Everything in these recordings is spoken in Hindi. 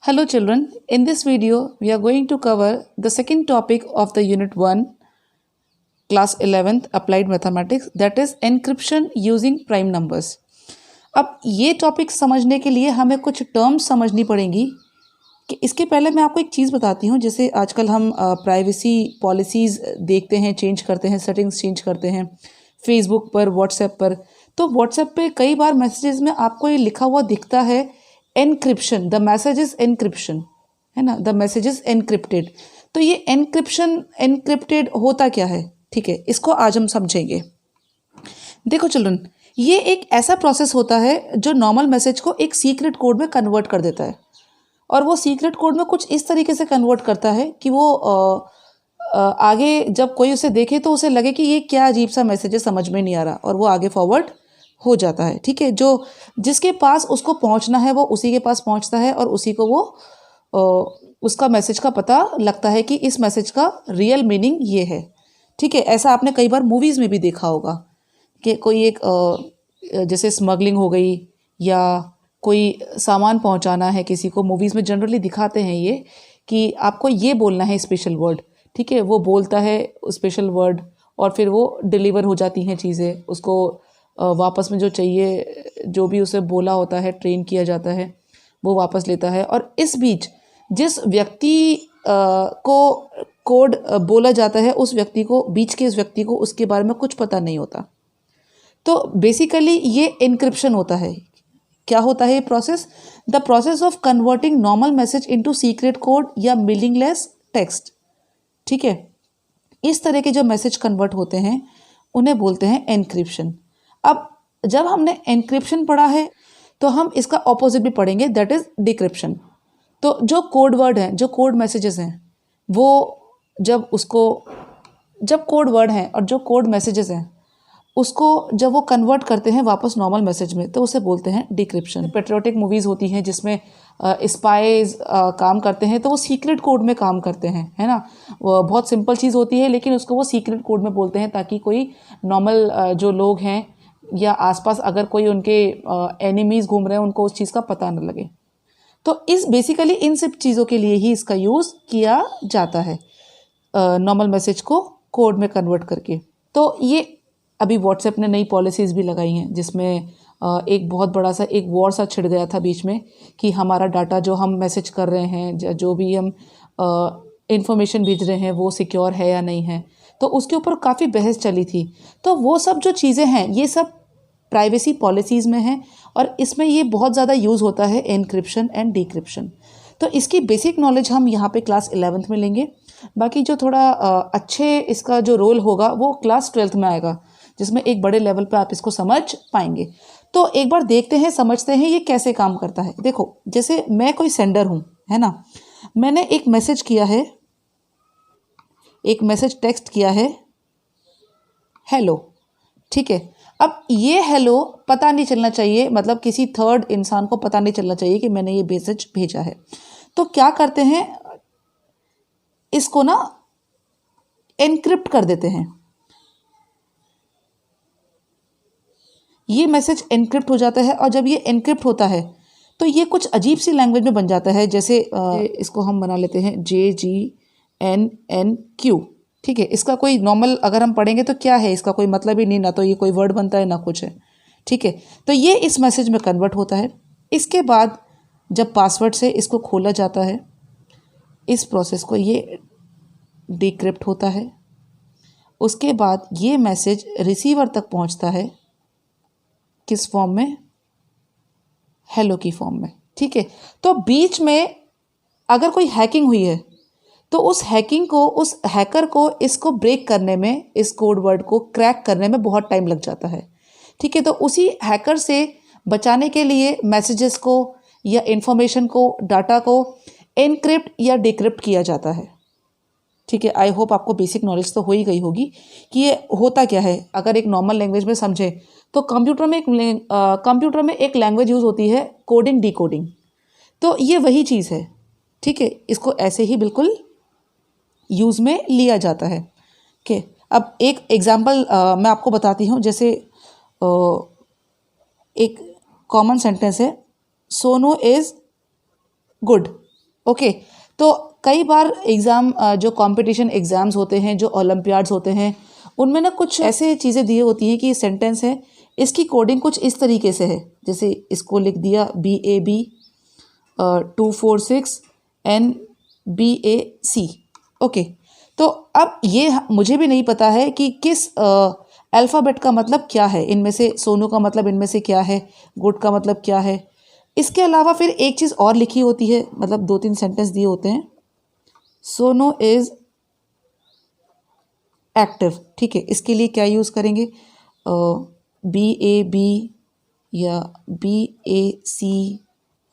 Hello children, in this video we are going to cover the second topic of the unit 1 class 11th applied mathematics, that is encryption using prime numbers. अब ये टॉपिक समझने के लिए हमें कुछ टर्म्स समझनी पड़ेंगी कि इसके पहले मैं आपको एक चीज़ बताती हूँ। जैसे आजकल हम प्राइवेसी पॉलिसीज़ देखते हैं, चेंज करते हैं, सेटिंग्स चेंज करते हैं फेसबुक पर, व्हाट्सएप पर। तो व्हाट्सएप पे कई बार मैसेजेस में आपको ये लिखा हुआ दिखता है encryption, the message is encryption, है ना, द मैसेज इज एनक्रिप्टेड। तो ये एनक्रिप्शन एनक्रिप्टेड होता क्या है, ठीक है, इसको आज हम समझेंगे। देखो चिल्ड्रन, ये एक ऐसा प्रोसेस होता है जो नॉर्मल मैसेज को एक सीक्रेट कोड में कन्वर्ट कर देता है, और वो सीक्रेट कोड में कुछ इस तरीके से कन्वर्ट करता है कि वो आगे जब कोई उसे देखे तो उसे लगे कि ये क्या अजीब सा मैसेज है, समझ में नहीं आ रहा, और वो आगे फॉरवर्ड हो जाता है। ठीक है, जो जिसके पास उसको पहुंचना है वो उसी के पास पहुंचता है, और उसी को वो उसका मैसेज का पता लगता है कि इस मैसेज का रियल मीनिंग ये है। ठीक है, ऐसा आपने कई बार मूवीज़ में भी देखा होगा कि कोई एक जैसे स्मगलिंग हो गई या कोई सामान पहुंचाना है किसी को, मूवीज़ में जनरली दिखाते हैं ये कि आपको ये बोलना है स्पेशल वर्ड। ठीक है, वो बोलता है स्पेशल वर्ड और फिर वो डिलीवर हो जाती हैं चीज़ें, उसको वापस में जो चाहिए, जो भी उसे बोला होता है, ट्रेन किया जाता है, वो वापस लेता है। और इस बीच जिस व्यक्ति को कोड बोला जाता है, उस व्यक्ति को, बीच के इस व्यक्ति को उसके बारे में कुछ पता नहीं होता। तो बेसिकली ये इनक्रिप्शन होता है। क्या होता है ये process? The process of converting normal message into secret code या मीनिंगलेस टेक्स्ट। ठीक है, इस तरह के जो मैसेज कन्वर्ट होते हैं उन्हें बोलते हैं एनक्रिप्शन। अब जब हमने एनक्रिप्शन पढ़ा है तो हम इसका ऑपोजिट भी पढ़ेंगे, दैट इज डिक्रिप्शन। तो जो कोड वर्ड हैं, जो कोड मैसेजेस हैं, वो जब कोड वर्ड हैं और जो कोड मैसेजेस हैं उसको जब वो कन्वर्ट करते हैं वापस नॉर्मल मैसेज में, तो उसे बोलते हैं डिक्रिप्शन। पेट्रियोटिक मूवीज़ होती हैं जिसमें स्पाइज काम करते हैं, तो वो सीक्रेट कोड में काम करते हैं, है ना। वो बहुत सिंपल चीज़ होती है लेकिन उसको वो सीक्रेट कोड में बोलते हैं ताकि कोई नॉर्मल जो लोग हैं या आसपास अगर कोई उनके एनिमीज़ घूम रहे हैं उनको उस चीज़ का पता न लगे। तो इस बेसिकली इन सब चीज़ों के लिए ही इसका यूज़ किया जाता है, नॉर्मल मैसेज को कोड में कन्वर्ट करके। तो ये अभी व्हाट्सएप ने नई पॉलिसीज़ भी लगाई हैं जिसमें एक बहुत बड़ा सा एक वॉर सा छिड़ गया था बीच में कि हमारा डाटा जो हम मैसेज कर रहे हैं, जो भी हम इंफॉर्मेशन भेज रहे हैं वो सिक्योर है या नहीं है, तो उसके ऊपर काफ़ी बहस चली थी। तो वो सब जो चीज़ें हैं ये सब प्राइवेसी पॉलिसीज़ में हैं और इसमें ये बहुत ज़्यादा यूज़ होता है एनक्रिप्शन एंड डिक्रिप्शन। तो इसकी बेसिक नॉलेज हम यहाँ पे क्लास 11th में लेंगे। बाकी जो थोड़ा अच्छे इसका जो रोल होगा वो क्लास 12th में आएगा, जिसमें एक बड़े लेवल पे आप इसको समझ पाएंगे। तो एक बार देखते हैं, समझते हैं ये कैसे काम करता है। देखो, जैसे मैं कोई सेंडर हूँ, है ना, मैंने एक मैसेज किया है, एक मैसेज टेक्स्ट किया है, हेलो। ठीक है, अब ये हेलो पता नहीं चलना चाहिए, मतलब किसी थर्ड इंसान को पता नहीं चलना चाहिए कि मैंने ये मैसेज भेजा है। तो क्या करते हैं, इसको ना एनक्रिप्ट कर देते हैं। ये मैसेज एनक्रिप्ट हो जाता है, और जब ये एनक्रिप्ट होता है तो ये कुछ अजीब सी लैंग्वेज में बन जाता है। जैसे इसको हम बना लेते हैं JGNNQ। ठीक है, इसका कोई नॉर्मल अगर हम पढ़ेंगे तो क्या है, इसका कोई मतलब ही नहीं, ना तो ये कोई वर्ड बनता है ना कुछ है। ठीक है, तो ये इस मैसेज में कन्वर्ट होता है। इसके बाद जब पासवर्ड से इसको खोला जाता है, इस प्रोसेस को, ये डिक्रिप्ट होता है। उसके बाद ये मैसेज रिसीवर तक पहुंचता है, किस फॉर्म में, हेलो की फॉर्म में। ठीक है, तो बीच में अगर कोई हैकिंग हुई है तो उस हैकिंग को, उस हैकर को इसको ब्रेक करने में, इस कोड वर्ड को क्रैक करने में बहुत टाइम लग जाता है। ठीक है, तो उसी हैकर से बचाने के लिए मैसेजेस को या इंफॉर्मेशन को, डाटा को एनक्रिप्ट या डिक्रिप्ट किया जाता है। ठीक है, आई होप आपको बेसिक नॉलेज तो हो ही गई होगी कि ये होता क्या है। अगर एक नॉर्मल लैंग्वेज में समझे तो कंप्यूटर में एक लैंग्वेज यूज़ होती है, कोडिंग डिकोडिंग। तो ये वही चीज़ है। ठीक है, इसको ऐसे ही बिल्कुल यूज़ में लिया जाता है। ओके, अब एक एग्जांपल मैं आपको बताती हूँ। जैसे एक कॉमन सेंटेंस है, सोनू इज़ गुड। ओके, तो कई बार एग्ज़ाम जो कंपटीशन एग्ज़ाम्स होते हैं, जो ओलंपियाड्स होते हैं, उनमें ना कुछ ऐसे चीज़ें दी होती हैं कि सेंटेंस है, इसकी कोडिंग कुछ इस तरीके से है, जैसे इसको लिख दिया BAB 246 NBAC। ओके, तो अब ये मुझे भी नहीं पता है कि किस अल्फ़ाबेट का मतलब क्या है, इनमें से सोनू का मतलब इनमें से क्या है, गुड का मतलब क्या है। इसके अलावा फिर एक चीज़ और लिखी होती है, मतलब 2-3 सेंटेंस दिए होते हैं, सोनू इज़ एक्टिव। ठीक है, इसके लिए क्या यूज़ करेंगे, BAB या BAC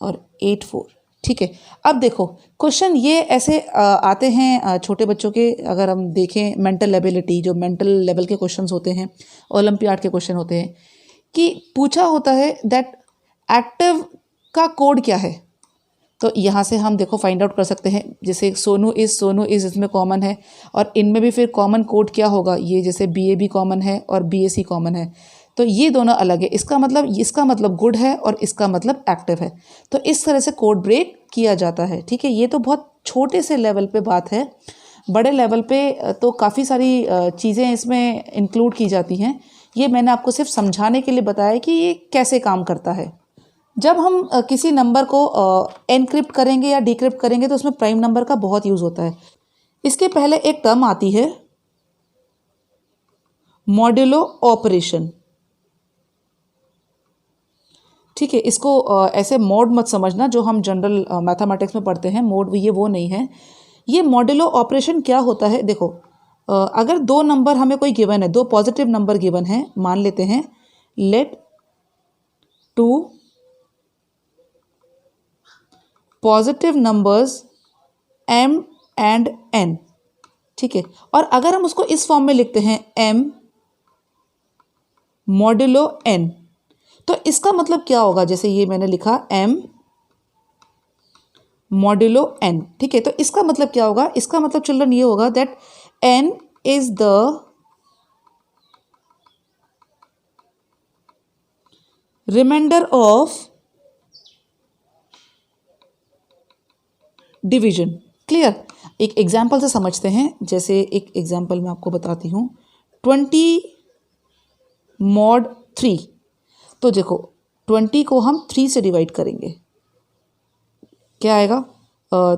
और 84। ठीक है, अब देखो क्वेश्चन ये ऐसे आते हैं छोटे बच्चों के, अगर हम देखें मेंटल एबिलिटी, जो मेंटल लेवल के क्वेश्चंस होते हैं, ओलंपियाड के क्वेश्चन होते हैं, कि पूछा होता है दैट एक्टिव का कोड क्या है। तो यहाँ से हम देखो फाइंड आउट कर सकते हैं, जैसे सोनू इज़ इसमें कॉमन है, और इनमें भी फिर कॉमन कोड क्या होगा, ये जैसे BAB कॉमन है और BAC कॉमन है, तो ये दोनों अलग है, इसका मतलब गुड है और इसका मतलब एक्टिव है। तो इस तरह से कोड ब्रेक किया जाता है। ठीक है, ये तो बहुत छोटे से लेवल पे बात है, बड़े लेवल पे तो काफ़ी सारी चीज़ें इसमें इंक्लूड की जाती हैं। ये मैंने आपको सिर्फ समझाने के लिए बताया कि ये कैसे काम करता है। जब हम किसी नंबर को एनक्रिप्ट करेंगे या डिक्रिप्ट करेंगे तो उसमें प्राइम नंबर का बहुत यूज़ होता है। इसके पहले एक टर्म आती है मॉड्यूलो ऑपरेशन। ठीक है, इसको ऐसे मोड मत समझना जो हम जनरल मैथमेटिक्स में पढ़ते हैं, मोड ये वो नहीं है। ये मॉड्यूलो ऑपरेशन क्या होता है, देखो अगर दो नंबर हमें कोई गिवन है, दो पॉजिटिव नंबर गिवन है, मान लेते हैं let 2 positive numbers m and n। ठीक है, और अगर हम उसको इस फॉर्म में लिखते हैं m मॉड्यूलो n, तो इसका मतलब क्या होगा, जैसे ये मैंने लिखा m मॉड्यूलो n। ठीक है, तो इसका मतलब क्या होगा, इसका मतलब चिल्ड्रन ये होगा that n is the reminder of division. Clear, एक एग्जाम्पल से समझते हैं, जैसे एक एग्जाम्पल मैं आपको बताती हूँ, 20 mod 3। तो देखो 20 को हम 3 से डिवाइड करेंगे, क्या आएगा,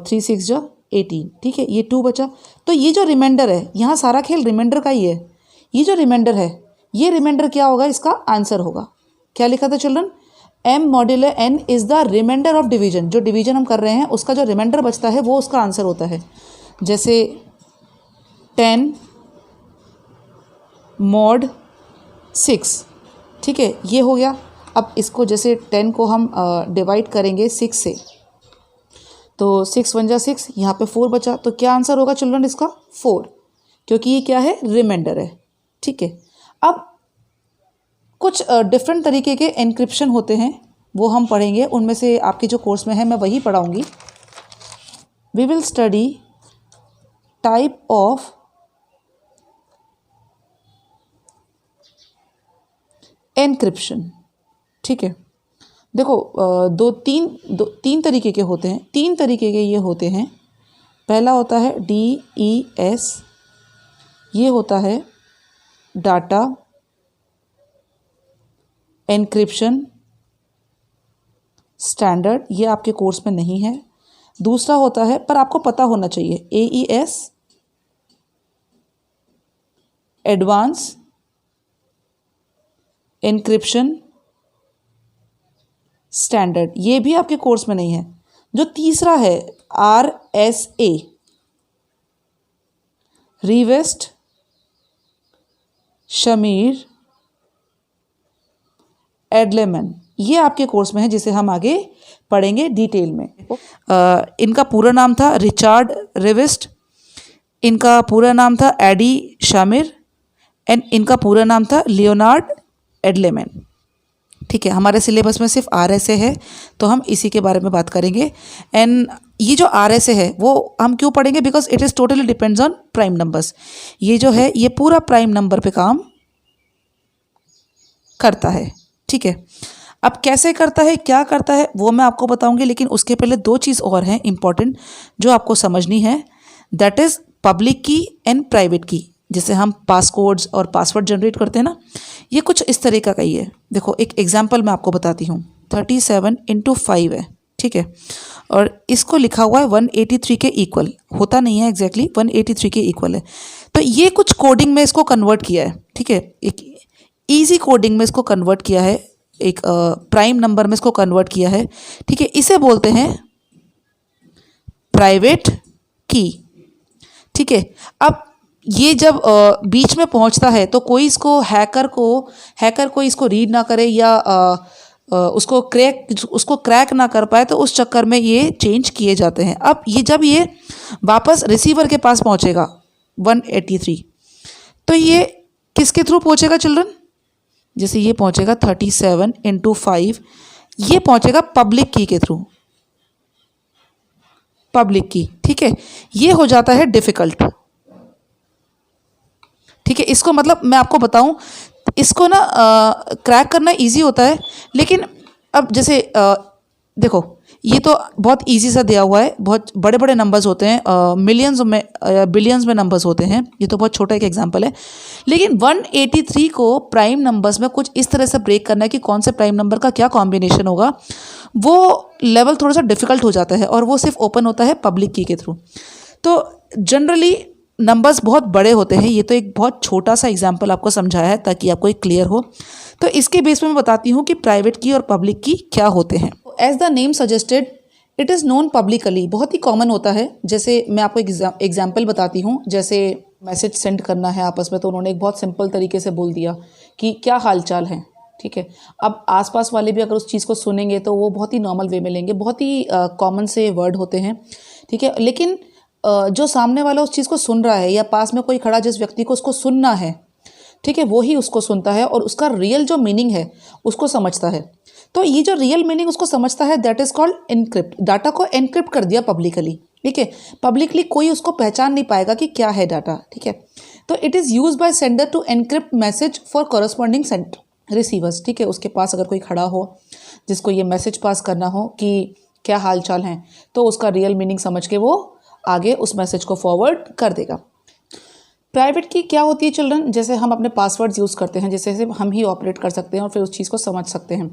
3 6 जा 18। ठीक है, ये 2 बचा, तो ये जो रिमाइंडर है, यहाँ सारा खेल रिमाइंडर का ही है। ये जो रिमाइंडर है, ये रिमाइंडर क्या होगा, इसका आंसर होगा। क्या लिखा था children, m modulo n is the reminder of division. जो डिवीजन हम कर रहे हैं उसका जो रिमाइंडर बचता है वो उसका आंसर होता है। जैसे 10 mod 6। ठीक है, ये हो गया। अब इसको जैसे 10 को हम डिवाइड करेंगे 6 से, तो 6 1 जा 6, यहाँ पे 4 बचा, तो क्या आंसर होगा चिल्ड्रन इसका 4, क्योंकि ये क्या है, रिमाइंडर है। ठीक है, अब कुछ डिफरेंट तरीके के एनक्रिप्शन होते हैं, वो हम पढ़ेंगे, उनमें से आपके जो कोर्स में है मैं वही पढ़ाऊँगी। We will study type of encryption. ठीक है, देखो तीन तरीके के होते हैं, 3 तरीके के ये होते हैं। पहला होता है DES, ये होता है डाटा एनक्रिप्शन स्टैंडर्ड, ये आपके कोर्स में नहीं है। दूसरा होता है, पर आपको पता होना चाहिए, AES एडवांस एनक्रिप्शन स्टैंडर्ड, ये भी आपके कोर्स में नहीं है। जो तीसरा है RSA रिवेस्ट शमीर एडलेमन, ये आपके कोर्स में है, जिसे हम आगे पढ़ेंगे डिटेल में। इनका पूरा नाम था रिचार्ड रिवेस्ट, इनका पूरा नाम था एडी शामिर, एंड इनका पूरा नाम था लियोनार्ड एडलेमन। ठीक है, हमारे सिलेबस में सिर्फ RSA है, तो हम इसी के बारे में बात करेंगे। एंड ये जो RSA है वो हम क्यों पढ़ेंगे, because it is totally depends on prime numbers. ये जो है ये पूरा प्राइम नंबर पे काम करता है। ठीक है, अब कैसे करता है, क्या करता है, वो मैं आपको बताऊंगी, लेकिन उसके पहले दो चीज़ और हैं इंपॉर्टेंट जो आपको समझनी है। दैट इज़ पब्लिक की एंड प्राइवेट की। जैसे हम पासकोड्स और पासवर्ड जनरेट करते हैं ना, ये कुछ इस तरीका का ही है। देखो एक एग्जाम्पल मैं आपको बताती हूँ। 37 × 5 है, ठीक है, और इसको लिखा हुआ है 183 के इक्वल, होता नहीं है एग्जैक्टली 183 के इक्वल है। तो ये कुछ कोडिंग में इसको कन्वर्ट किया है, ठीक है, एक ईजी कोडिंग में इसको कन्वर्ट किया है, एक प्राइम नंबर में इसको कन्वर्ट किया है, ठीक है। इसे बोलते हैं प्राइवेट की, ठीक है। अब ये जब बीच में पहुंचता है तो कोई इसको हैकर कोई इसको रीड ना करे या उसको क्रैक ना कर पाए, तो उस चक्कर में ये चेंज किए जाते हैं। अब ये जब ये वापस रिसीवर के पास पहुंचेगा 183, तो ये किसके थ्रू पहुंचेगा चिल्ड्रन? जैसे ये पहुंचेगा 37 × 5, ये पहुंचेगा पब्लिक की के थ्रू, पब्लिक की, ठीक है। ये हो जाता है डिफिकल्ट, ठीक है। इसको मतलब मैं आपको बताऊं, इसको ना क्रैक करना इजी होता है, लेकिन अब जैसे देखो ये तो बहुत इजी सा दिया हुआ है, बहुत बड़े बड़े नंबर्स होते हैं, मिलियंस में बिलियंस में नंबर्स होते हैं, ये तो बहुत छोटा एक एग्जांपल है। लेकिन 183 को प्राइम नंबर्स में कुछ इस तरह से ब्रेक करना है कि कौन से प्राइम नंबर का क्या कॉम्बिनेशन होगा, वो लेवल थोड़ा सा डिफिकल्ट हो जाता है, और वो सिर्फ ओपन होता है पब्लिक की के थ्रू। तो जनरली नंबर्स बहुत बड़े होते हैं। ये तो एक बहुत छोटा सा एग्जांपल आपको समझाया है ताकि आपको एक क्लियर हो। तो इसके बेस पे मैं बताती हूँ कि प्राइवेट की और पब्लिक की क्या होते हैं। As the name suggested, it is known publicly, बहुत ही कॉमन होता है। जैसे मैं आपको एक एग्जाम्पल बताती हूँ। जैसे मैसेज सेंड करना है आपस में, तो उन्होंने एक बहुत सिंपल तरीके से बोल दिया कि क्या हाल चाल है, ठीक है। अब आसपास वाले भी अगर उस चीज़ को सुनेंगे तो वो बहुत ही नॉर्मल वे में लेंगे, बहुत ही कॉमन से वर्ड होते हैं, ठीक है। लेकिन जो सामने वाला उस चीज़ को सुन रहा है, या पास में कोई खड़ा जिस व्यक्ति को उसको सुनना है, ठीक है, वो ही उसको सुनता है और उसका रियल जो मीनिंग है उसको समझता है। तो ये जो रियल मीनिंग उसको समझता है, that is called encrypt. Data को एनक्रिप्ट कर दिया पब्लिकली, ठीक है। पब्लिकली कोई उसको पहचान नहीं पाएगा कि क्या है डाटा, ठीक है। तो it is use by sender to encrypt message for corresponding receivers, ठीक है। उसके पास अगर कोई खड़ा हो जिसको ये मैसेज पास करना हो कि क्या हाल चाल है, तो उसका रियल मीनिंग समझ के वो आगे उस मैसेज को फॉरवर्ड कर देगा। प्राइवेट की क्या होती है चिल्ड्रन? जैसे हम अपने पासवर्ड्स यूज़ करते हैं, जैसे हम ही ऑपरेट कर सकते हैं और फिर उस चीज़ को समझ सकते हैं।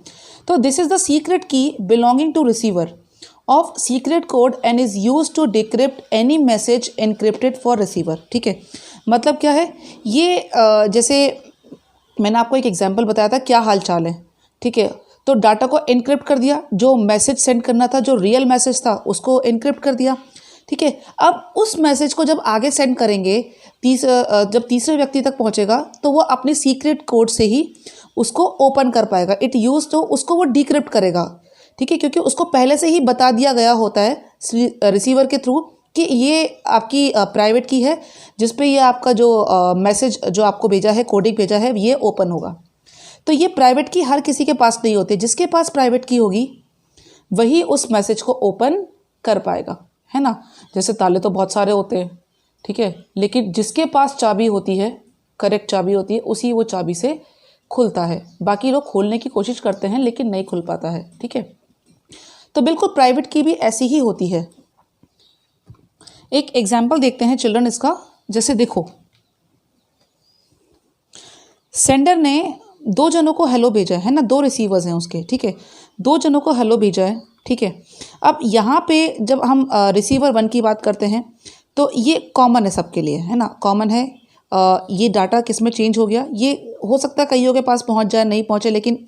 तो this is the secret key belonging to receiver of secret code and is use to decrypt any message encrypted for receiver, ठीक है। मतलब क्या है ये, जैसे मैंने आपको एक एग्जाम्पल बताया था, क्या हाल चाल है, ठीक है। तो डाटा को एनक्रिप्ट कर दिया, जो मैसेज सेंड करना था, जो रियल मैसेज था, उसको एनक्रिप्ट कर दिया, ठीक है। अब उस मैसेज को जब आगे सेंड करेंगे, जब तीसरे व्यक्ति तक पहुंचेगा, तो वो अपने सीक्रेट कोड से ही उसको ओपन कर पाएगा। इट यूज तो उसको वो डिक्रिप्ट करेगा, ठीक है, क्योंकि उसको पहले से ही बता दिया गया होता है रिसीवर के थ्रू कि ये आपकी प्राइवेट की है, जिस पे ये आपका जो मैसेज जो आपको भेजा है, कोडिंग भेजा है, ये ओपन होगा। तो ये प्राइवेट की हर किसी के पास नहीं होती। जिसके पास प्राइवेट की होगी वही उस मैसेज को ओपन कर पाएगा, है ना। जैसे ताले तो बहुत सारे होते हैं, ठीक है, लेकिन जिसके पास चाबी होती है, करेक्ट चाबी होती है, उसी वो चाबी से खुलता है। बाकी लोग खोलने की कोशिश करते हैं लेकिन नहीं खुल पाता है, ठीक है। तो बिल्कुल प्राइवेट की भी ऐसी ही होती है। एक एग्जाम्पल देखते हैं चिल्ड्रन इसका। जैसे देखो, सेंडर ने 2 जनों को हेलो भेजा है ना, 2 रिसीवर्स हैं उसके, ठीक है, 2 जनों को हेलो भेजा है, ठीक है। अब यहाँ पे जब हम रिसीवर 1 की बात करते हैं तो ये कॉमन है सबके लिए, है ना, कॉमन है। ये डाटा किस में चेंज हो गया, ये हो सकता है कईयों के पास पहुँच जाए, नहीं पहुँचे, लेकिन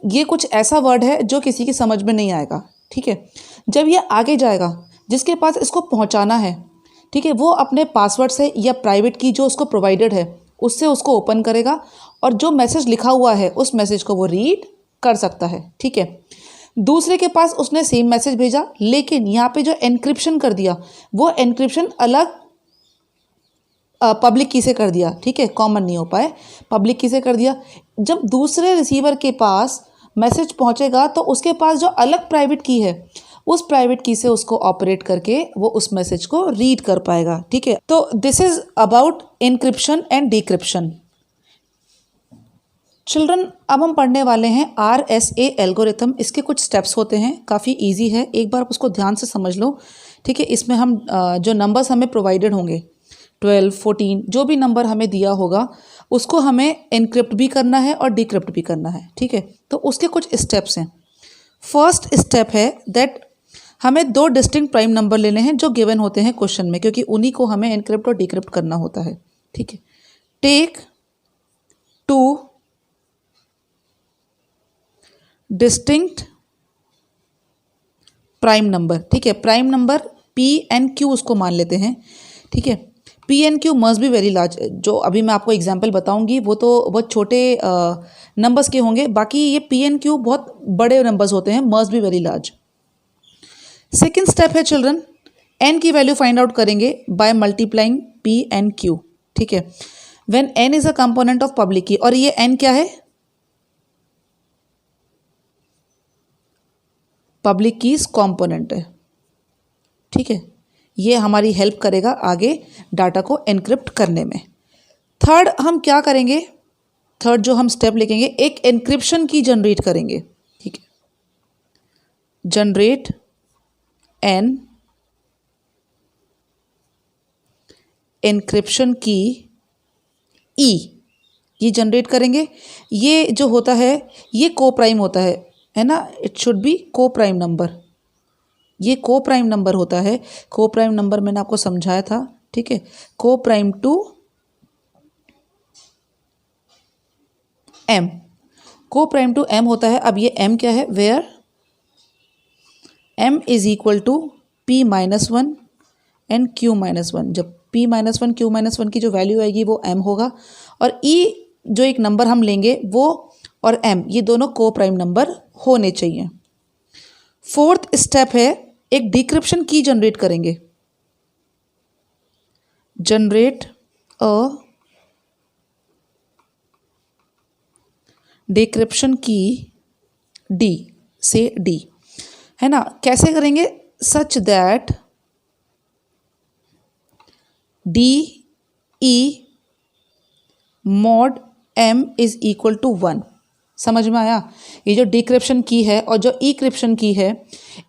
ये कुछ ऐसा वर्ड है जो किसी की समझ में नहीं आएगा, ठीक है। जब ये आगे जाएगा, जिसके पास इसको पहुँचाना है, ठीक है, वो अपने पासवर्ड से या प्राइवेट की जो उसको प्रोवाइडेड है उससे उसको ओपन करेगा, और जो मैसेज लिखा हुआ है उस मैसेज को वो रीड कर सकता है, ठीक है। दूसरे के पास उसने सेम मैसेज भेजा, लेकिन यहाँ पे जो एनक्रिप्शन कर दिया वो एनक्रिप्शन अलग पब्लिक की से कर दिया, ठीक है, कॉमन नहीं हो पाए, पब्लिक की से कर दिया। जब दूसरे रिसीवर के पास मैसेज पहुँचेगा तो उसके पास जो अलग प्राइवेट की है, उस प्राइवेट की से उसको ऑपरेट करके वो उस मैसेज को रीड कर पाएगा, ठीक है। तो this is about encryption and decryption. Children अब हम पढ़ने वाले हैं RSA एल्गोरिथम। इसके कुछ स्टेप्स होते हैं, काफ़ी इजी है, एक बार आप उसको ध्यान से समझ लो। ठीक है, इसमें हम जो नंबर्स हमें प्रोवाइडेड होंगे 12, 14 जो भी नंबर हमें दिया होगा उसको हमें एनक्रिप्ट भी करना है और डिक्रिप्ट भी करना है। ठीक है, तो उसके कुछ स्टेप्स हैं। फर्स्ट स्टेप है दैट हमें दो डिस्टिंक्ट प्राइम नंबर लेने हैं जो गिवन होते हैं क्वेश्चन में, क्योंकि उन्हीं को हमें एनक्रिप्ट और डिक्रिप्ट करना होता है। ठीक है, टेक 2 डिस्टिंक्ट प्राइम नंबर। ठीक है, प्राइम नंबर P&Q उसको मान लेते हैं। ठीक है, P&Q must be very large. जो अभी मैं आपको एग्जांपल बताऊंगी वो तो बहुत छोटे नंबर्स के होंगे, बाकी ये P&Q बहुत बड़े नंबर्स होते हैं, must be very large. Second step है चिल्ड्रन, n की वैल्यू फाइंड आउट करेंगे बाय मल्टीप्लाइंग P&Q। ठीक है, when n is a component of public की, और ये n क्या है, पब्लिक कीज कॉम्पोनेंट है। ठीक है, ये हमारी हेल्प करेगा आगे डाटा को एनक्रिप्ट करने में। थर्ड हम क्या करेंगे, थर्ड जो हम स्टेप लिखेंगे, एक एनक्रिप्शन की जनरेट करेंगे। ठीक है, जनरेट एन एनक्रिप्शन की ई, ये जनरेट करेंगे। ये जो होता है ये को प्राइम होता है ना, इट शुड बी को प्राइम नंबर। ये को प्राइम नंबर होता है। को प्राइम नंबर मैंने आपको समझाया था। ठीक है, coprime to M, coprime to M होता है। अब ये एम क्या है, where M is equal to P-1 and Q-1। जब P-1 Q-1 की जो वैल्यू आएगी वो एम होगा, और ई जो एक नंबर हम लेंगे वो और एम ये दोनों को प्राइम नंबर होने चाहिए। फोर्थ स्टेप है एक डिक्रिप्शन की जनरेट करेंगे। जनरेट अ डिक्रिप्शन की डी से डी, है ना। कैसे करेंगे, such that D E mod M is equal to 1। समझ में आया। ये जो डिक्रिप्शन की है और जो ईक्रिप्शन की है,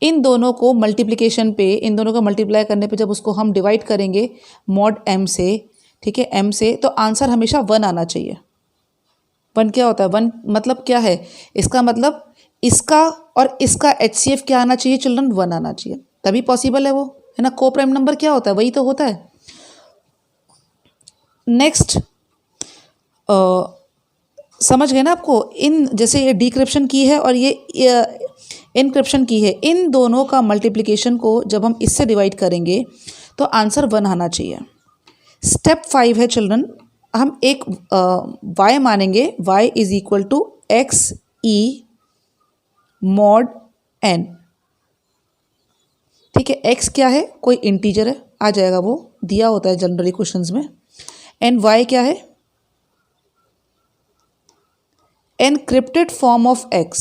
इन दोनों को मल्टीप्लिकेशन पे, इन दोनों को मल्टीप्लाई करने पे जब उसको हम डिवाइड करेंगे मॉड एम से, ठीक है, एम से, तो आंसर हमेशा 1 आना चाहिए। 1 क्या होता है, 1 मतलब क्या है, इसका मतलब इसका और इसका HCF क्या आना चाहिए चिल्ड्रन, 1 आना चाहिए, तभी पॉसिबल है वो, है ना। को प्राइम नंबर क्या होता है, वही तो होता है। नेक्स्ट समझ गए ना आपको, इन जैसे ये डिक्रिप्शन की है और ये इनक्रिप्शन की है, इन दोनों का मल्टीप्लिकेशन को जब हम इससे डिवाइड करेंगे तो आंसर 1 आना चाहिए। स्टेप 5 है चिल्ड्रन, हम एक y मानेंगे, y is equal to x e mod n। ठीक है, x क्या है, कोई इंटीजर है, आ जाएगा, वो दिया होता है जनरली क्वेश्चंस में। एंड y क्या है, एनक्रिप्टेड फॉर्म ऑफ x।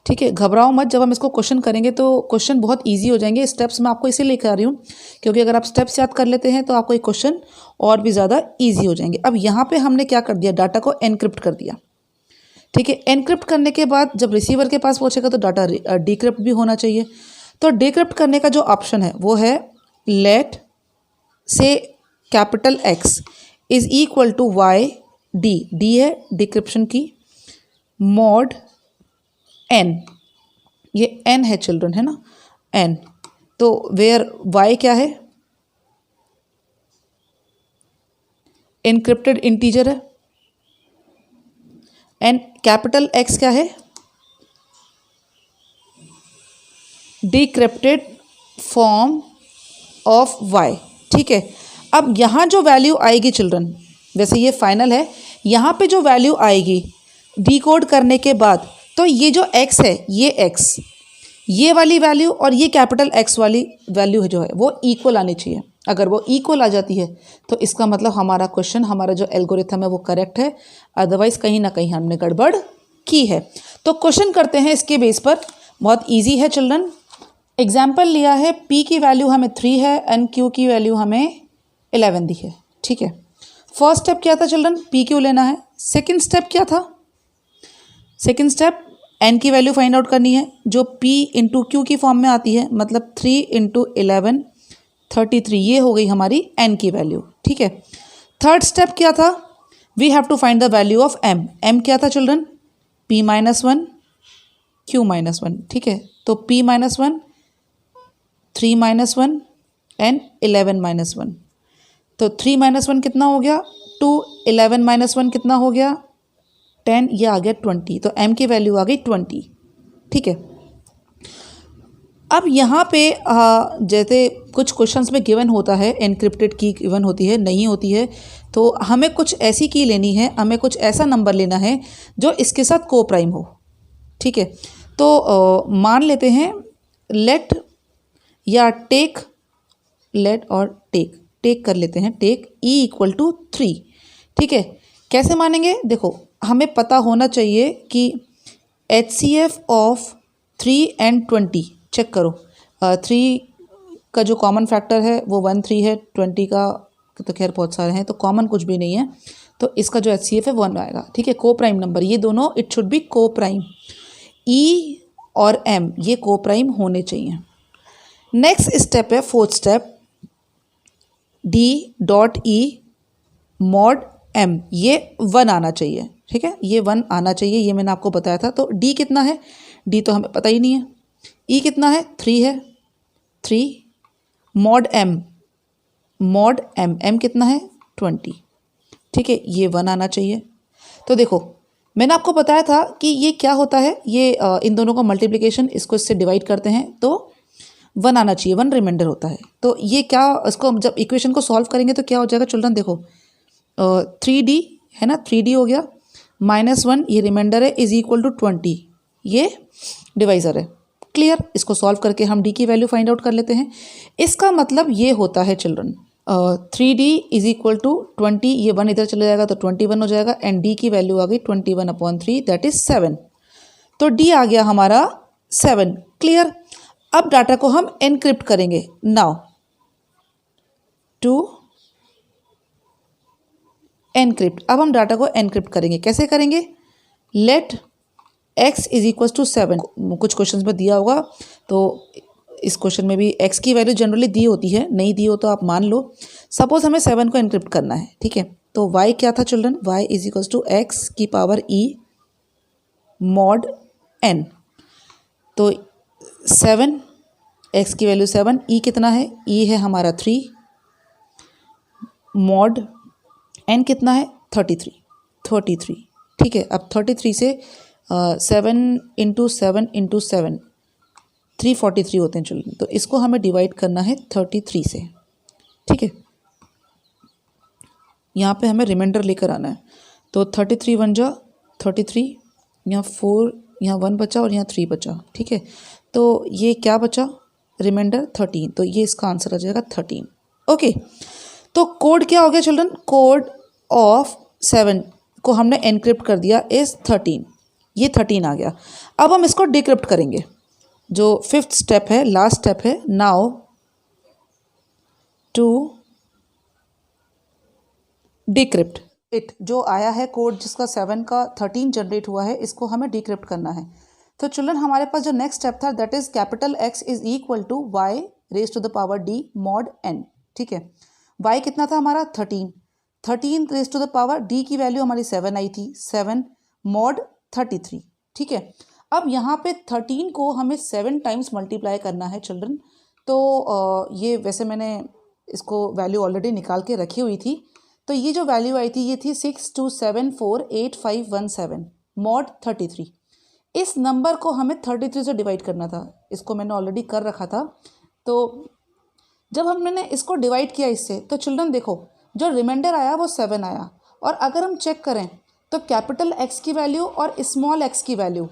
ठीक है, घबराओ मत, जब हम इसको क्वेश्चन करेंगे तो क्वेश्चन बहुत इजी हो जाएंगे। स्टेप्स मैं आपको इसीलिए लेकर आ रही हूँ क्योंकि अगर आप स्टेप्स याद कर लेते हैं तो आपको ये क्वेश्चन और भी ज़्यादा इजी हो जाएंगे। अब यहाँ पे हमने क्या कर दिया, डाटा को एनक्रिप्ट कर दिया। ठीक है, एनक्रिप्ट करने के बाद जब रिसीवर के पास पहुँचेगा तो डाटा डिक्रिप्ट भी होना चाहिए। तो डिक्रिप्ट करने का जो ऑप्शन है वो है let say capital X is equal to y D, D है डिक्रिप्शन की, मॉड n, ये n है चिल्ड्रन, है ना, n। तो वेयर y क्या है, एनक्रिप्टेड इंटीजर है, एंड कैपिटल X क्या है, डिक्रिप्टेड फॉर्म ऑफ y। ठीक है, अब यहाँ जो वैल्यू आएगी चिल्ड्रन, वैसे ये फाइनल है, यहाँ पे जो वैल्यू आएगी डिकोड करने के बाद, तो ये जो x है, ये x, ये वाली वैल्यू और ये कैपिटल X वाली वैल्यू जो है वो इक्वल आनी चाहिए। अगर वो इक्वल आ जाती है तो इसका मतलब हमारा क्वेश्चन, हमारा जो एल्गोरिथम है वो करेक्ट है, अदरवाइज कहीं ना कहीं हमने गड़बड़ की है। तो क्वेश्चन करते हैं इसके बेस पर, बहुत ईजी है चिल्ड्रन। एग्जाम्पल लिया है, P की वैल्यू हमें 3 है एंड Q की वैल्यू हमें 11 दी है। ठीक है, फर्स्ट स्टेप क्या था चिल्ड्रन, PQ लेना है। सेकेंड स्टेप क्या था? सेकेंड स्टेप n की वैल्यू फाइंड आउट करनी है जो p इंटू क्यू की फॉर्म में आती है, मतलब 3 इंटू 11 33, ये हो गई हमारी n की वैल्यू। ठीक है, थर्ड स्टेप क्या था? We have to find the value of m। m क्या था children? p minus 1 q minus 1। ठीक है, तो p minus 1, 3 minus 1 and 11 minus 1। तो 3 माइनस 1 कितना हो गया? 2, 11 माइनस 1 कितना हो गया? 10, ये आ गया 20। तो m की वैल्यू आ गई 20। ठीक है, अब यहाँ पे जैसे कुछ क्वेश्चंस में गिवन होता है एनक्रिप्टेड की गिवन होती है, नहीं होती है, तो हमें कुछ ऐसी की लेनी है, हमें कुछ ऐसा नंबर लेना है जो इसके साथ को प्राइम हो। ठीक है, तो मान लेते हैं लेट या टेक, लेट और टेक कर लेते हैं, टेक e इक्वल टू 3। ठीक है, कैसे मानेंगे? देखो, हमें पता होना चाहिए कि HCF ऑफ 3 एंड 20 चेक करो। 3 का जो कॉमन फैक्टर है वो 1 3 है, 20 का तो खैर बहुत सारे हैं तो कॉमन कुछ भी नहीं है, तो इसका जो HCF है 1 आएगा। ठीक है, को प्राइम नंबर ये दोनों इट शुड बी को प्राइम, E और M ये को प्राइम होने चाहिए। नेक्स्ट स्टेप है fourth step, D dot E mod M, ये 1 आना चाहिए। ठीक है, ये 1 आना चाहिए, ये मैंने आपको बताया था। तो D कितना है? D तो हमें पता ही नहीं है। E कितना है? 3 है, 3 mod M, mod M, M कितना है? 20। ठीक है, ये 1 आना चाहिए। तो देखो, मैंने आपको बताया था कि ये क्या होता है, ये इन दोनों का मल्टीप्लिकेशन, इसको इससे डिवाइड करते हैं तो 1 आना चाहिए, 1 रिमाइंडर होता है। तो ये क्या, इसको जब इक्वेशन को सॉल्व करेंगे तो क्या हो जाएगा चिल्ड्रन? देखो 3D है ना, 3D हो गया, -1 ये रिमाइंडर है, इज इक्वल टू 20 ये डिवाइज़र है। क्लियर, इसको सॉल्व करके हम D की वैल्यू फाइंड आउट कर लेते हैं। इसका मतलब ये होता है children 3D is equal to 20, ये 1 इधर चले जाएगा तो 21 हो जाएगा, एंड D की वैल्यू आ गई 21/3 दैट इज 7। तो D आ गया हमारा 7। क्लियर, अब डाटा को हम एनक्रिप्ट करेंगे। नाउ टू एनक्रिप्ट, अब हम डाटा को एनक्रिप्ट करेंगे। कैसे करेंगे? Let x is equal to 7, कुछ क्वेश्चन में दिया होगा, तो इस क्वेश्चन में भी x की वैल्यू जनरली दी होती है, नहीं दी हो तो आप मान लो। सपोज हमें 7 को एनक्रिप्ट करना है। ठीक है, तो y क्या था children? y is equal to x की पावर e मॉड n। तो 7, x की वैल्यू 7, e कितना है? e है हमारा 3, मॉड n कितना है? 33। ठीक है, अब 33 से 7 इंटू 7 इंटू 7 343 होते हैं चिल्ड्रन, तो इसको हमें डिवाइड करना है 33 से। ठीक है, यहाँ पे हमें रिमाइंडर लेकर आना है, तो 33 1 जा 33, यहाँ 4, यहाँ 1 बचा और यहाँ 3 बचा। ठीक है, तो ये क्या बचा? रिमाइंडर 13, तो ये इसका आंसर आ जाएगा 13। ओके, तो कोड क्या हो गया चिल्ड्रन? कोड ऑफ 7 को हमने एनक्रिप्ट कर दिया इज 13, ये 13 आ गया। अब हम इसको डिक्रिप्ट करेंगे, जो 5th स्टेप है, लास्ट स्टेप है। नाउ टू डिक्रिप्ट इट, जो आया है कोड जिसका 7 का 13 जनरेट हुआ है, इसको हमें डिक्रिप्ट करना है। तो चिल्ड्रन हमारे पास जो नेक्स्ट स्टेप था that is capital X is equal to y raise to the power D mod n। ठीक है, y कितना था हमारा? 13 raise to the power D की वैल्यू हमारी 7 आई थी, 7 मॉड 33। ठीक है, अब यहाँ पे 13 को हमें 7 टाइम्स मल्टीप्लाई करना है चिल्ड्रन। तो ये वैसे मैंने इसको वैल्यू ऑलरेडी निकाल के रखी हुई थी, तो ये जो वैल्यू आई थी ये थी 62748517 मॉड 33। इस नंबर को हमें 33 से डिवाइड करना था, इसको मैंने ऑलरेडी कर रखा था। तो जब हमने इसको डिवाइड किया इससे, तो चिल्ड्रन देखो जो रिमाइंडर आया वो 7 आया, और अगर हम चेक करें तो कैपिटल X की वैल्यू और स्मॉल x की वैल्यू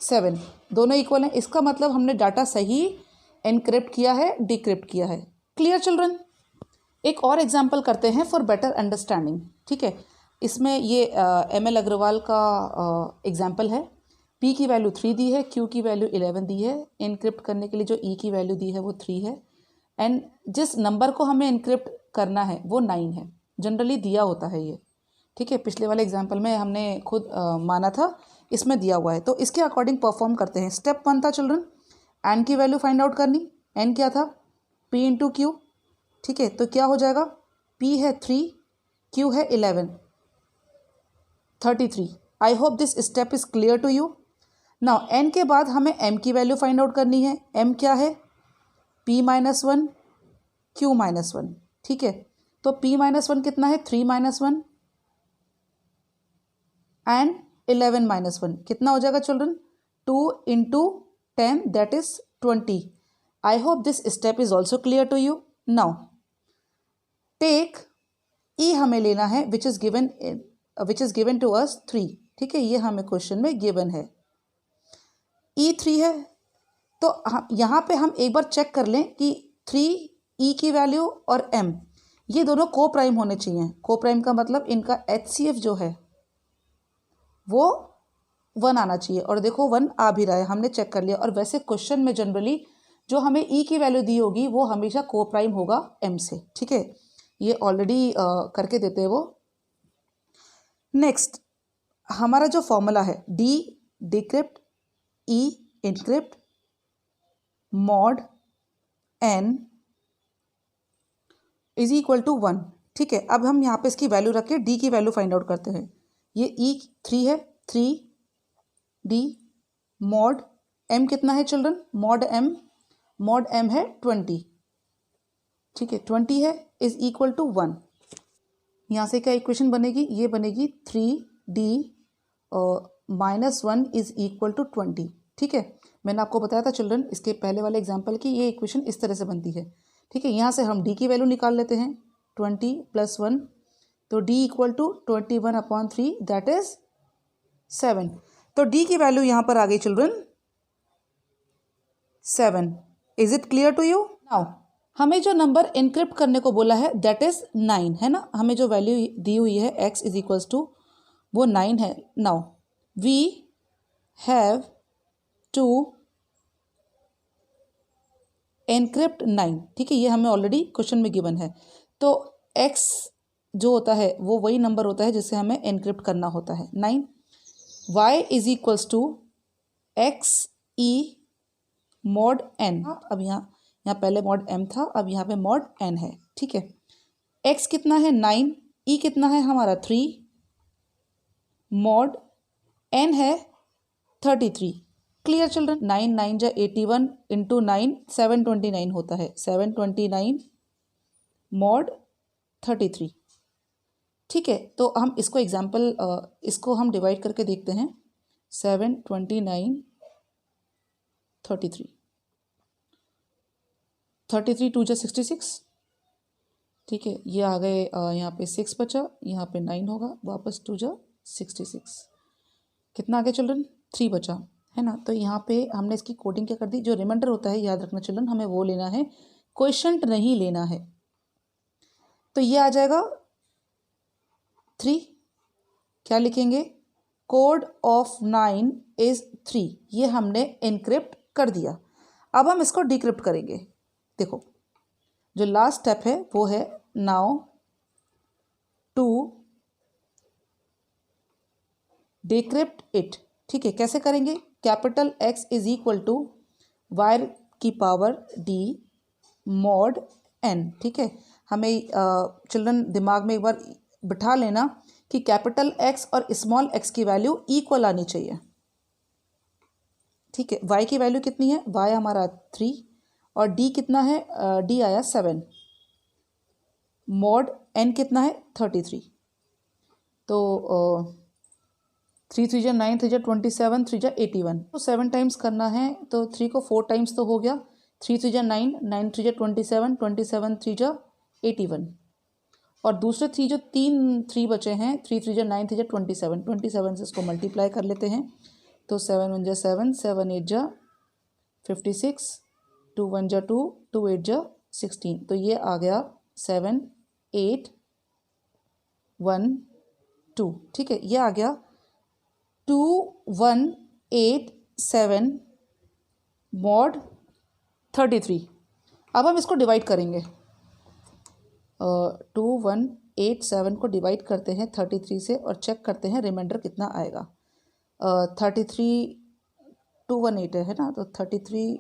7 दोनों इक्वल हैं। इसका मतलब हमने डाटा सही एनक्रिप्ट किया है, डिक्रिप्ट किया है। Clear children? एक और एग्जांपल करते हैं फॉर बेटर अंडरस्टैंडिंग। ठीक है, इसमें ये ML अग्रवाल का एग्जांपल है। P की वैल्यू 3 दी है, Q की वैल्यू 11 दी है, एनक्रिप्ट करने के लिए जो E की वैल्यू दी है वो 3 है, एंड जिस नंबर को हमें एनक्रिप्ट करना है वो 9 है। जनरली दिया होता है ये, ठीक है, पिछले वाले एग्जाम्पल में हमने खुद माना था, इसमें दिया हुआ है। तो इसके अकॉर्डिंग परफॉर्म करते हैं। स्टेप 1 था चिल्ड्रन, एन की वैल्यू फाइंड आउट करनी। एन क्या था? P into Q. ठीक है, तो क्या हो जाएगा? पी है 3, क्यू है 11, 33। I hope this step is clear to you. Now n के बाद हमें एम की वैल्यू फाइंड आउट करनी है। एम क्या है? P minus 1, Q minus 1। ठीक है, तो पी माइनस 1 कितना है? 3 माइनस 1 एंड 11 माइनस 1 कितना हो जाएगा children? 2 into 10 that is 20। I hope this step is also clear to you. Now take E हमें लेना है which is given to us 3। ठीक है, ये हमें क्वेश्चन में गिवन है। ई 3 है, तो यहाँ पे हम एक बार चेक कर लें कि 3 ई की वैल्यू और एम ये दोनों को प्राइम होने चाहिए। को प्राइम का मतलब इनका HCF जो है वो 1 आना चाहिए, और देखो 1 आ भी रहा है, हमने चेक कर लिया। और वैसे क्वेश्चन में जनरली जो हमें ई की वैल्यू दी होगी वो हमेशा को प्राइम होगा एम से। ठीक है, ये ऑलरेडी करके देते हैं वो। नेक्स्ट हमारा जो फॉर्मूला है D decrypt E encrypt mod n is equal to 1। ठीक है, अब हम यहाँ पे इसकी वैल्यू रख के डी की वैल्यू फाइंड आउट करते हैं। ये ई 3 है, 3 डी मॉड एम कितना है चिल्ड्रन? मॉड एम है 20। ठीक है, 20 है इज इक्वल टू 1। यहाँ से क्या इक्वेशन बनेगी? ये बनेगी 3D minus 1 is equal to 20। ठीक है, मैंने आपको बताया था चिल्ड्रन इसके पहले वाले एग्जाम्पल की ये इक्वेशन इस तरह से बनती है। ठीक है, यहाँ से हम D की वैल्यू निकाल लेते हैं। 20 प्लस 1, तो D equal to 21/3 that is 7। तो D की वैल्यू यहाँ पर आ गई children 7। Is it clear to you? Now हमें जो नंबर एनक्रिप्ट करने को बोला है दैट इज 9 है ना। हमें जो वैल्यू दी हुई है x इज इक्वल्स टू वो 9 है। Now we have to encrypt 9। ठीक है, ये हमें ऑलरेडी क्वेश्चन में गिवन है। तो x जो होता है वो वही नंबर होता है जिसे हमें एनक्रिप्ट करना होता है 9। y is equals to x e mod n। अब यहाँ पहले मॉड m था, अब यहाँ पे मॉड n है। ठीक है, x कितना है? 9, e कितना है हमारा? 3, मॉड n है 33। Clear children? 9 9 जा 81 इंटू 9 729 होता है। 729 मॉड 33। ठीक है, तो हम इसको एग्जाम्पल इसको हम डिवाइड करके देखते हैं। 729 33 33 2 जा 66। ठीक है, ये आ गए यहाँ पे 6 बचा, यहाँ पे 9 होगा, वापस 2 जा 66। कितना आ गया चिल्ड्रन? 3 बचा है ना। तो यहाँ पे हमने इसकी कोडिंग क्या कर दी? जो रिमाइंडर होता है याद रखना चिल्ड्रन, हमें वो लेना है, क्वोशंट नहीं लेना है। तो ये आ जाएगा 3। क्या लिखेंगे? Code of 9 is 3। ये हमने एनक्रिप्ट कर दिया। अब हम इसको डिक्रिप्ट करेंगे। देखो जो लास्ट स्टेप है वो है नाउ टू डिक्रिप्ट इट। ठीक है, कैसे करेंगे? Capital X is equal to y की पावर D मॉड N। ठीक है, हमें चिल्ड्रन दिमाग में एक बार बिठा लेना कि कैपिटल X और स्मॉल x की वैल्यू इक्वल आनी चाहिए। ठीक है, y की वैल्यू कितनी है? y हमारा 3 और d कितना है? d आया 7। मॉड n कितना है? 33। तो 3 3 जा 9 3 जा 27 3 जा 81। तो 7 टाइम्स करना है तो 3 को 4 टाइम्स तो हो गया। 3 3 जा 9 9 3 जा 27 27 3 जा 81। और दूसरे 3 जो 3 बचे हैं 3 3 जा 9 3 जा 27 27 से इसको मल्टीप्लाई कर लेते हैं। तो 7 1 जा 7 7 8 जा 56 2 1 जा 2 2 8 जा 16। तो ये आ गया 7 8 1 2। ठीक है, ये आ गया 2187 मॉड 33। अब हम इसको डिवाइड करेंगे। 2187 को डिवाइड करते हैं 33 से और चेक करते हैं रिमाइंडर कितना आएगा। 33 218 है ना, तो 33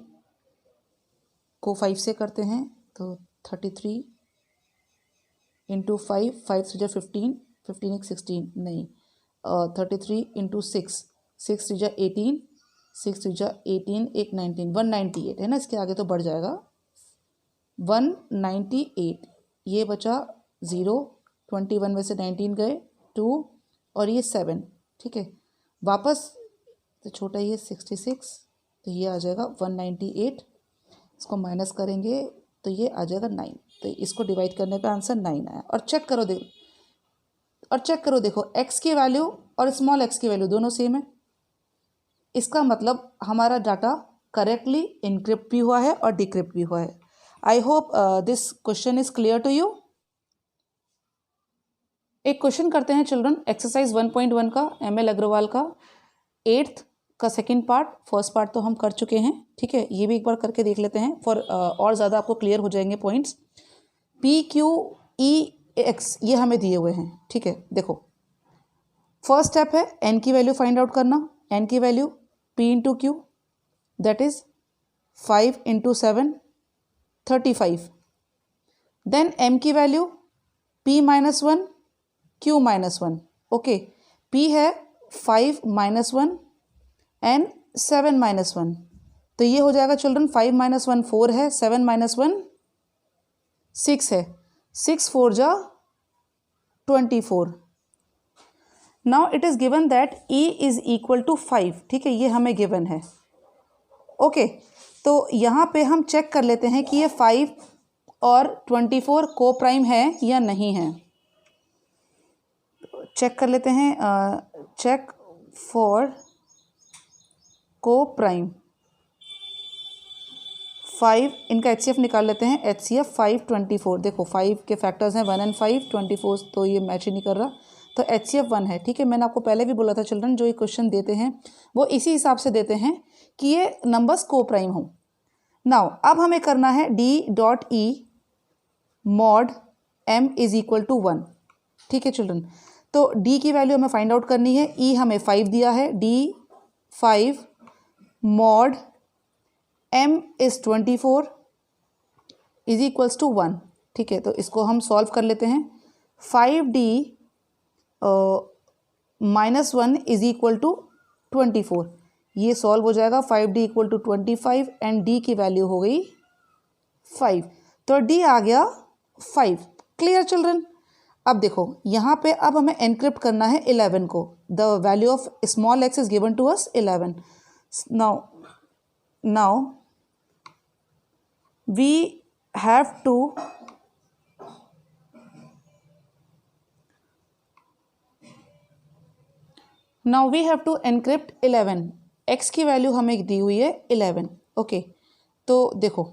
को 5 से करते हैं तो 33 इंटू 5, 5 से जो 15, 15 एक 16 नहीं, 33 इंटू 6, 6 से जो 18, 6 से जो 18 एक 19, 198 है ना, इसके आगे तो बढ़ जाएगा 198। ये बचा 0, 21 में से 19 गए 2 और ये 7, ठीक है। वापस तो छोटा ये 66, तो ये आ जाएगा 198, इसको माइनस करेंगे तो ये आ जाएगा 9, तो इसको डिवाइड करने पे आंसर 9 आया। और चेक करो देखो x की वैल्यू और स्मॉल x की वैल्यू दोनों सेम है, इसका मतलब हमारा डाटा करेक्टली इनक्रिप्ट भी हुआ है और डिक्रिप्ट भी हुआ है। I hope this question is clear to you. एक क्वेश्चन करते हैं चिल्ड्रन, एक्सरसाइज 1.1 का, ML अग्रवाल का 8th का सेकंड पार्ट। फर्स्ट पार्ट तो हम कर चुके हैं, ठीक है, ये भी एक बार करके देख लेते हैं फॉर और ज़्यादा आपको क्लियर हो जाएंगे पॉइंट्स। PQEX ये हमें दिए हुए हैं, ठीक है। देखो फर्स्ट स्टेप है n की वैल्यू फाइंड आउट करना। n की value P into Q, that is 5 into 7 35। Then m की value P minus 1 Q minus 1, okay. P है 5 माइनस 1 एंड 7 माइनस 1, तो ये हो जाएगा चिल्ड्रन 5 माइनस 1 4 है, 7 माइनस 1 6 है, 6 4 जा 24। Now it is given that E is equal to 5, ठीक है, ये हमें गिवन है, ओके। तो यहाँ पे हम चेक कर लेते हैं कि ये 5 और 24 को प्राइम है या नहीं है। चेक कर लेते हैं, चेक फॉर को प्राइम। 5 इनका HCF निकाल लेते हैं, HCF 5 24। देखो 5 के फैक्टर्स हैं 1 एंड 5, 24 तो ये मैच ही नहीं कर रहा, तो HCF 1 है, ठीक है। मैंने आपको पहले भी बोला था चिल्ड्रन, जो ये क्वेश्चन देते हैं वो इसी हिसाब से देते हैं कि ये नंबर्स को प्राइम हो। नाउ अब हमें करना है D.E mod M is equal to 1, ठीक है चिल्ड्रन। तो D की वैल्यू हमें फाइंड आउट करनी है, E हमें 5 दिया है, D 5 mod M is 24 is equals to 1, ठीक है। तो इसको हम सॉल्व कर लेते हैं। 5D minus 1 is equal to 24, ये सॉल्व हो जाएगा। 5D equal to 25 and D की वैल्यू हो गई 5, तो D आ गया 5। Clear children. अब देखो यहाँ पे अब हमें एनक्रिप्ट करना है 11 को। The value of small x is given to us 11। now we have to encrypt 11। x की वैल्यू हमें दी हुई है 11, ओके। तो देखो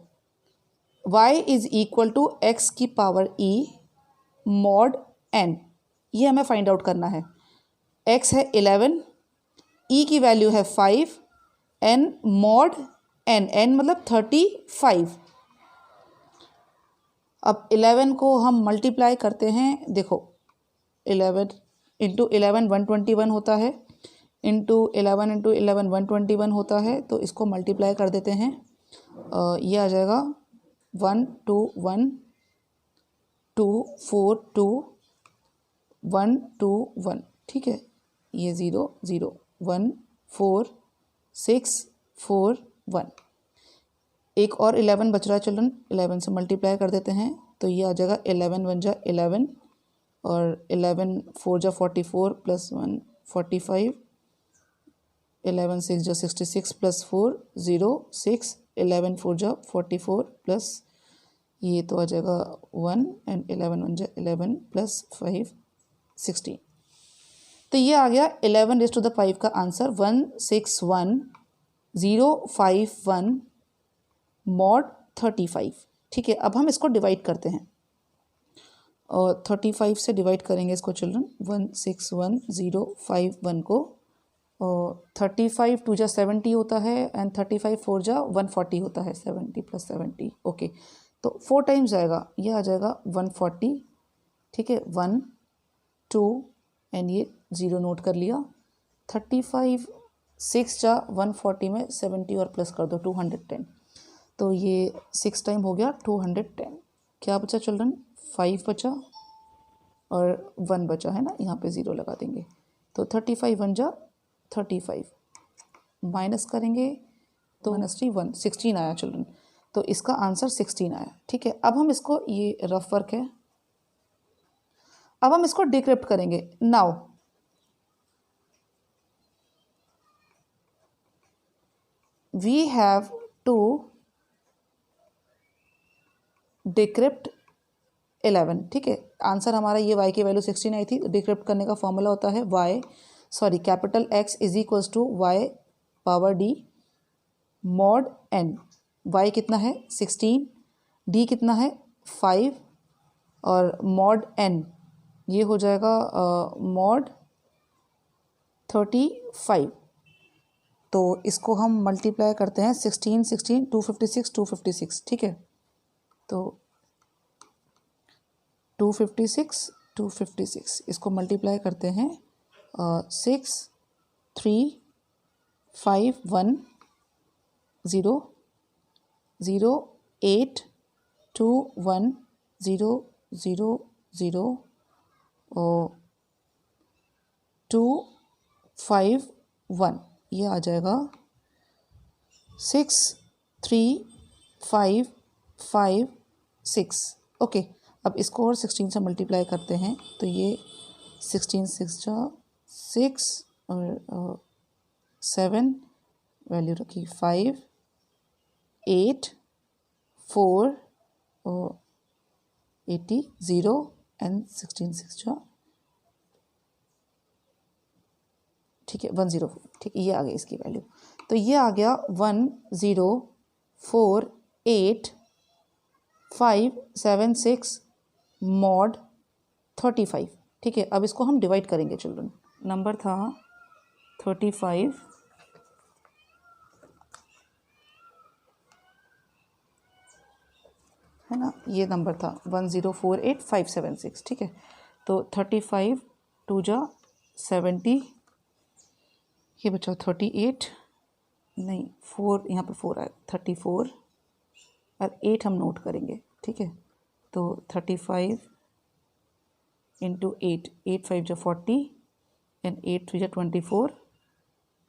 y is equal to x की पावर e mod n, ये हमें फाइंड आउट करना है। x है 11, e की वैल्यू है 5 n mod n, n मतलब 35। अब 11 को हम मल्टीप्लाई करते हैं, देखो 11 इंटू 11 121 होता है, इंटू 11 इंटू 11 121 होता है, तो इसको मल्टीप्लाई कर देते हैं। ये आ जाएगा 1 2 1 2 4 2 1 2 1, ठीक है। ये 0 0 1 4 6 4 1, एक और 11 बच रहा है चिल्ड्रन, 11 से मल्टीप्लाई कर देते हैं, तो ये आ जाएगा 11 1 जा 11 और 11 4 जा 44 प्लस 1 45, 11 6 जा 66 प्लस 4 0 6, 11 4 जा 44 प्लस ये तो आ जाएगा 1 एंड 11 1 जा 11 प्लस 5 16। तो ये आ गया 11 रेज़ टू द 5 का आंसर 161051 mod 35, ठीक है। अब हम इसको डिवाइड करते हैं और 35 से डिवाइड करेंगे इसको चिल्ड्रन, 161051 को, और 35 2 जा 70 होता है एंड 35 4 जा 140 होता है, 70 प्लस 70, ओके। तो 4 टाइम्स जाएगा, ये आ जाएगा 140, ठीक है, 1 2 एंड ये 0 नोट कर लिया। 35 6 जा 140 में 70 और प्लस कर दो 210, तो ये 6 टाइम हो गया 210। क्या बचा चिल्ड्रन? 5 बचा और 1 बचा है ना, यहाँ पे 0 लगा देंगे। तो 35 1 जा 35, माइनस करेंगे तो -1 16 आया चिल्ड्रन। तो इसका आंसर 16 आया, ठीक है। अब हम इसको, ये रफ वर्क है, अब हम इसको डिक्रिप्ट करेंगे। Now we have to decrypt 11, ठीक है। आंसर हमारा ये y की वैल्यू 16 आई थी। डिक्रिप्ट करने का फॉर्मूला होता है capital X is equals to y power d mod n। y कितना है 16, d कितना है 5 और मॉड n ये हो जाएगा मॉड 35। तो इसको हम मल्टीप्लाई करते हैं 16 16 256 256, ठीक है। तो 256 256 इसको मल्टीप्लाई करते हैं 6 3 5 1 0 0 8 2 1 0 0 0 2 5 1, ये आ जाएगा 6 3 5 5 6, ओके। अब इसको और 16 से मल्टीप्लाई करते हैं, तो ये 16 6 जा 6 और 7 वैल्यू रखी 5 8 4 और 80 0 एंड 16 6 जा, ठीक है 104, ठीक है। ये आ गई इसकी वैल्यू, तो ये आ गया 104856 मॉड 35, ठीक है। अब इसको हम डिवाइड करेंगे चिल्ड्रन। नंबर था 35 है ना, ये नंबर था 1048576, ठीक है। तो 35 2 जा 70, ये बचा 38, नहीं 4, यहाँ पे 4 आया 34 और 8 हम नोट करेंगे, ठीक है। तो 35 इंटू 8, 8 5 जा 40 एंड 8 3 जा 24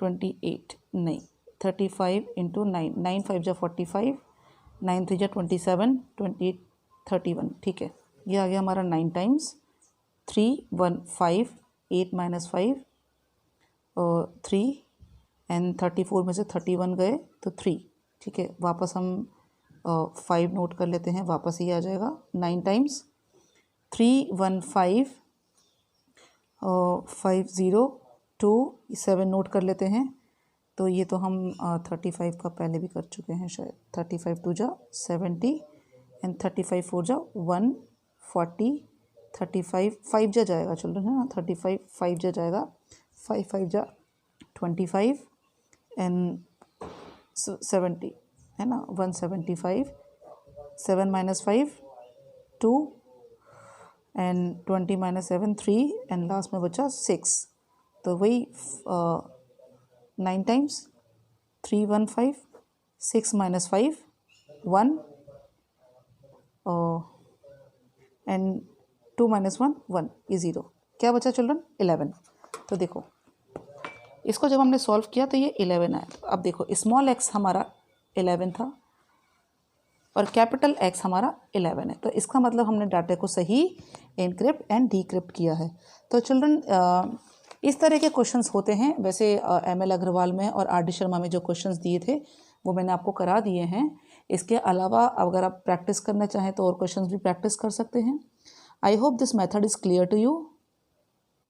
28, नहीं 35 इंटू 9, 9 5 जा 45 9 3 जा 27 28 31, ठीक है। ये आ गया हमारा 9 टाइम्स 3 1 5 8 - 5 और 3 एंड 34 में से 31 गए तो 3, ठीक है। वापस हम 5 नोट कर लेते हैं, वापस ये आ जाएगा 9 टाइम्स 3 1 5 5 0 2 7 नोट कर लेते हैं। तो ये तो हम 35 का पहले भी कर चुके हैं शायद। 35 2 जा 70 एंड 35 4 जा 140, 35 5 जा जाएगा चिल्ड्रन, है ना। 35 5 जा जाएगा, 5 5 जा 25 एंड 70, है ना 175, 7 - 5 2 एंड 20 - 7 3 एंड लास्ट में बचा 6। तो वही 9 टाइम्स 3 1 5 6 - 5 1 एंड 2 - 1 1, ये 0। क्या बचा चिल्ड्रन? 11। तो देखो इसको जब हमने सॉल्व किया तो ये 11 आया। तो अब देखो स्मॉल x हमारा 11 था और कैपिटल X हमारा 11 है, तो इसका मतलब हमने डाटा को सही एनक्रिप्ट एंड डीक्रिप्ट किया है। तो चिल्ड्रन इस तरह के क्वेश्चंस होते हैं। वैसे ML अग्रवाल में और RD शर्मा में जो क्वेश्चंस दिए थे वो मैंने आपको करा दिए हैं। इसके अलावा अगर आप प्रैक्टिस करना चाहें तो और क्वेश्चंस भी प्रैक्टिस कर सकते हैं। I hope this method is clear to you.